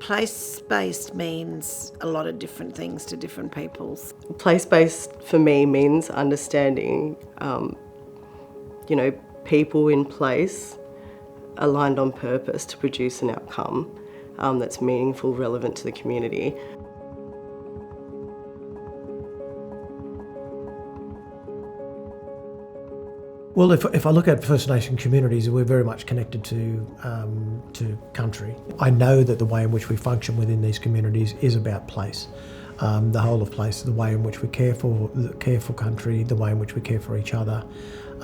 Place-based means a lot of different things to different peoples. Place-based for me means understanding, people in place aligned on purpose to produce an outcome that's meaningful, relevant to the community. Well, if I look at First Nation communities, we're very much connected to country. I know that the way in which we function within these communities is about place. The whole of place, the way in which we care for country, the way in which we care for each other,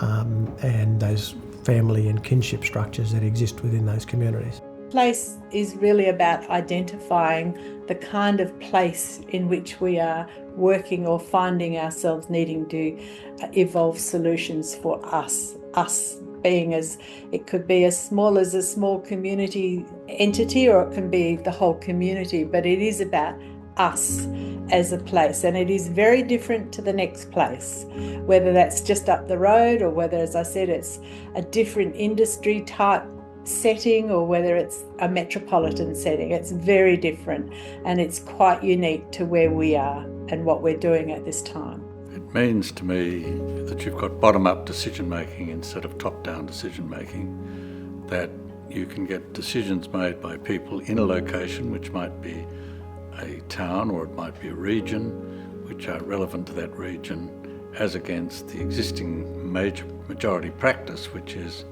and those family and kinship structures that exist within those communities. Place is really about identifying the kind of place in which we are working or finding ourselves needing to evolve solutions for us being it could be as a small community entity, or it can be the whole community, but it is about us as a place, and it is very different to the next place, whether that's just up the road or whether, as I said, it's a different industry type setting or whether it's a metropolitan setting. It's very different, and it's quite unique to where we are and what we're doing at this time. It means to me that you've got bottom-up decision-making instead of top-down decision-making, that you can get decisions made by people in a location, which might be a town or it might be a region, which are relevant to that region, as against the existing majority practice, which is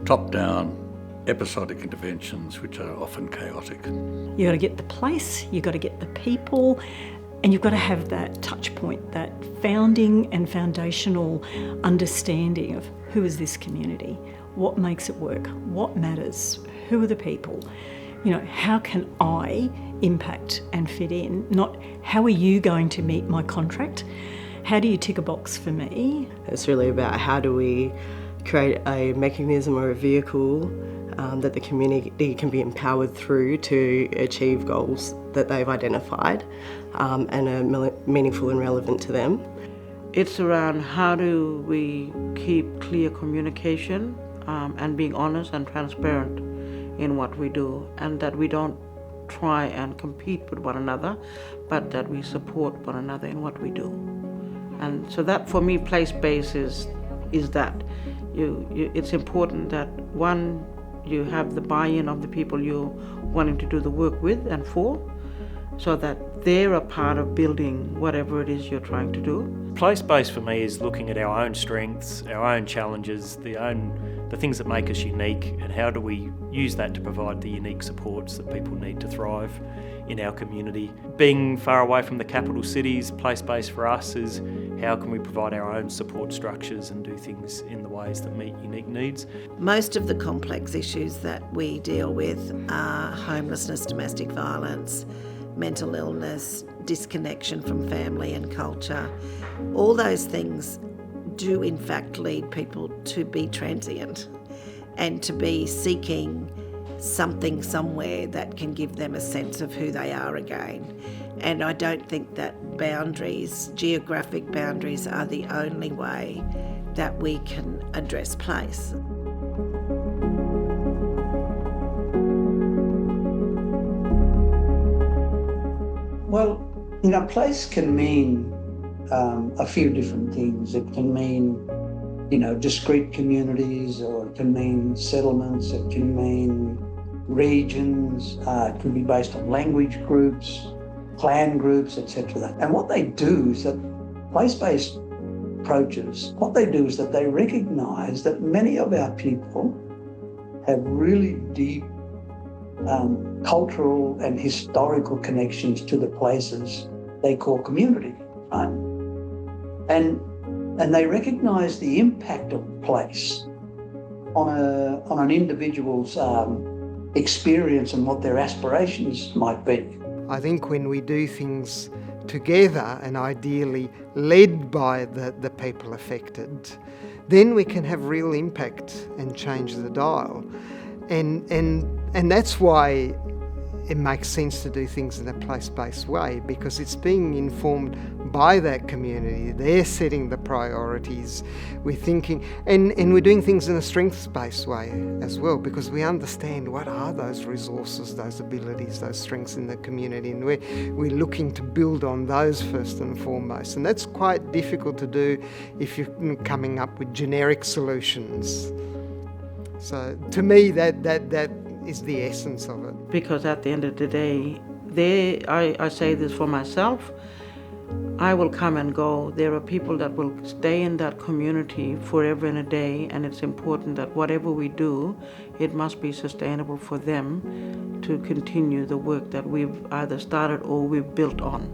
top-down episodic interventions, which are often chaotic. You've got to get the place, you've got to get the people, and you've got to have that touch point, that founding and foundational understanding of who is this community, what makes it work, what matters, who are the people, how can I impact and fit in, not how are you going to meet my contract, how do you tick a box for me. It's really about how do we create a mechanism or a vehicle that the community can be empowered through to achieve goals that they've identified and are meaningful and relevant to them. It's around how do we keep clear communication and being honest and transparent in what we do, and that we don't try and compete with one another, but that we support one another in what we do. And so that, for me, place-based is that it's important that, one, you have the buy-in of the people you're wanting to do the work with and for, so that they're a part of building whatever it is you're trying to do. Place-based for me is looking at our own strengths, our own challenges, the things that make us unique, and how do we use that to provide the unique supports that people need to thrive in our community. Being far away from the capital cities, place-based for us is how can we provide our own support structures and do things in the ways that meet unique needs. Most of the complex issues that we deal with are homelessness, domestic violence, mental illness, disconnection from family and culture. All those things do in fact lead people to be transient and to be seeking something somewhere that can give them a sense of who they are again. And I don't think that geographic boundaries, are the only way that we can address place. Well, place can mean a few different things. It can mean, discrete communities, or it can mean settlements, it can mean regions, it can be based on language groups, clan groups, etc. And what they do is that place-based approaches, what they do is that they recognise that many of our people have really deep cultural and historical connections to the places they call community, right? And they recognise the impact of place on an individual's experience and what their aspirations might be. I think when we do things together and ideally led by the people affected, then we can have real impact and change the dial. And that's why it makes sense to do things in a place-based way because it's being informed by that community. They're setting the priorities. We're thinking, and we're doing things in a strengths-based way as well because we understand what are those resources, those abilities, those strengths in the community, and we're looking to build on those first and foremost. And that's quite difficult to do if you're coming up with generic solutions. So to me, that is the essence of it. Because at the end of the day, I say this for myself, I will come and go. There are people that will stay in that community forever and a day, and it's important that whatever we do, it must be sustainable for them to continue the work that we've either started or we've built on.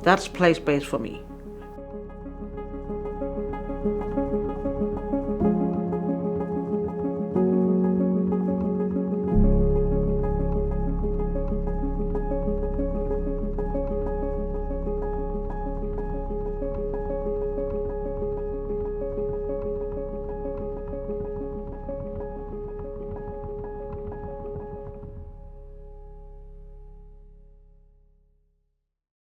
That's place-based for me.